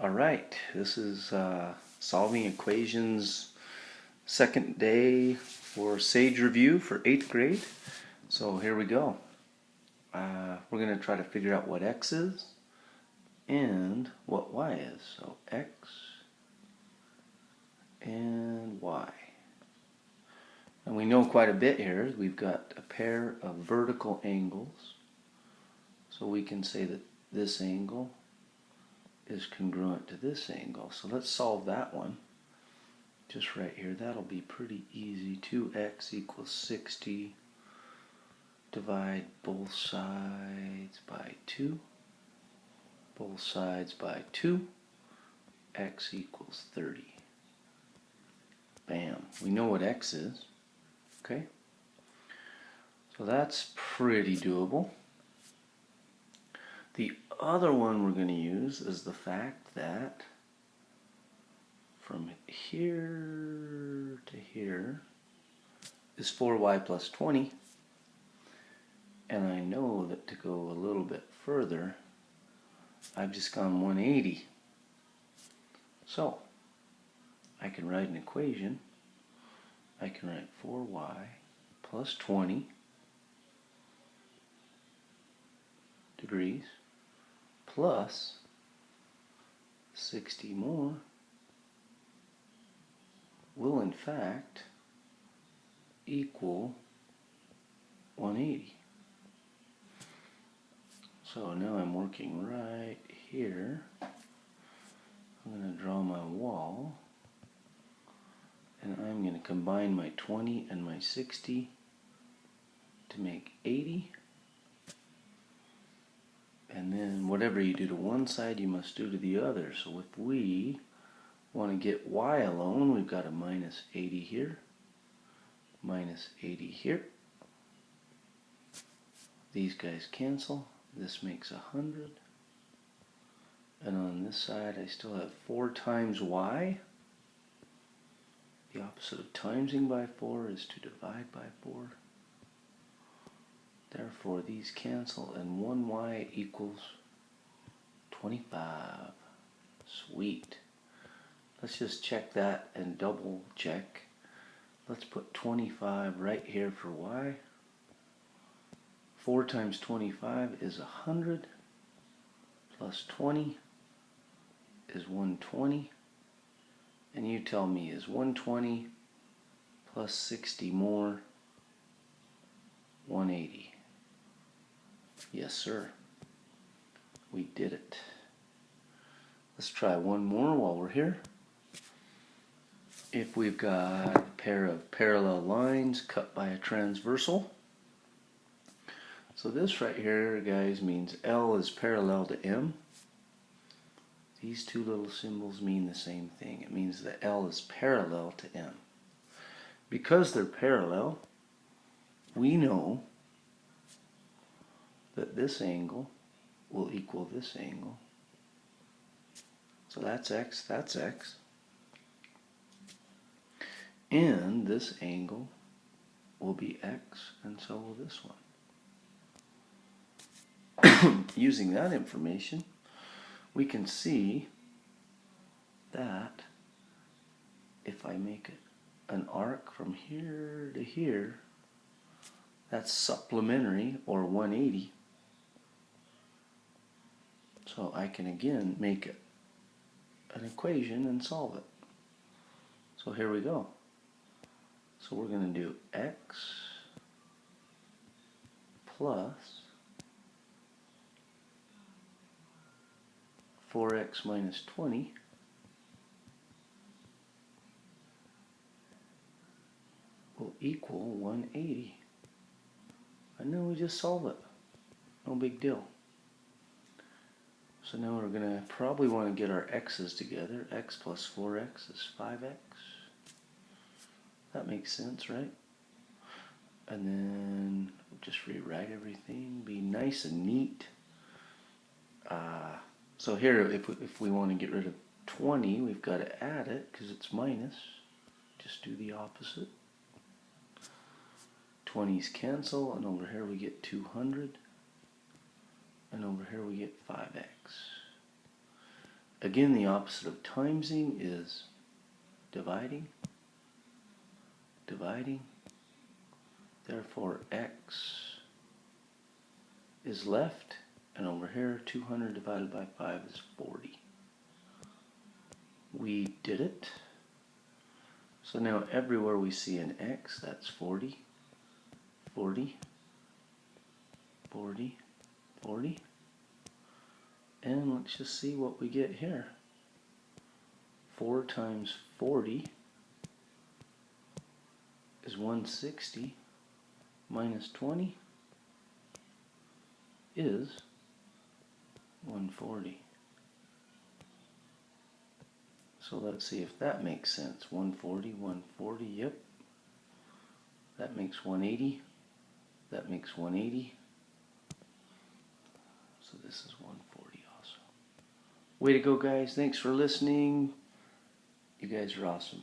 Alright, this is solving equations second day for Sage Review for 8th grade. So here we go. We're going to try to figure out what x is and what y is. So x and y. And we know quite a bit here. We've got a pair of vertical angles. So we can say that this angle is congruent to this angle. So let's solve that one. Just right here, that'll be pretty easy. 2x equals 60. Divide both sides by 2. Both sides by 2. X equals 30. Bam. We know what x is. Okay? So that's pretty doable. The other one we're going to use is the fact that from here to here is 4y plus 20, and I know that to go a little bit further I've just gone 180. So I can write an equation. I can write 4y plus 20 degrees plus 60 more will in fact equal 180. So now I'm working right here. I'm going to draw my wall, and I'm going to combine my 20 and my 60 to make 80. And then whatever you do to one side, you must do to the other. So if we want to get y alone, we've got a minus 80 here, minus 80 here. These guys cancel. This makes 100. And on this side, I still have 4 times y. The opposite of timesing by 4 is to divide by 4. Therefore, these cancel, and 1y equals 25. Sweet. Let's just check that and double check. Let's put 25 right here for y. 4 times 25 is 100, plus 20 is 120. And you tell me, is 120 plus 60 more 180? Yes, sir. We did it. Let's try one more while we're here. If we've got a pair of parallel lines cut by a transversal. So this right here, guys, means L is parallel to M. These two little symbols mean the same thing. It means that L is parallel to M. Because they're parallel, we know that this angle will equal this angle. So that's x, that's x. And this angle will be x, and so will this one. Using that information, we can see that if I make an arc from here to here, that's supplementary, or 180. So I can again make an equation and solve it. So here we go. So we're going to do x plus 4x minus 20 will equal 180. And then we just solve it. No big deal. So now we're going to probably want to get our x's together. X plus 4x is 5x. That makes sense, right? And then just rewrite everything. Be nice and neat. So here, if we want to get rid of 20, we've got to add it because it's minus. Just do the opposite. 20's cancel, and over here we get 200. And over here we get 5x. Again, the opposite of timesing is dividing. Dividing. Therefore, x is left, and over here 200 divided by 5 is 40. We did it. So now everywhere we see an x, that's 40, 40, 40, 40. And let's just see what we get here. 4 times 40 is 160 minus 20 is 140. So let's see if that makes sense. 140, 140, yep. That makes 180. That makes 180. So this is 140 also. Way to go, guys. Thanks for listening. You guys are awesome.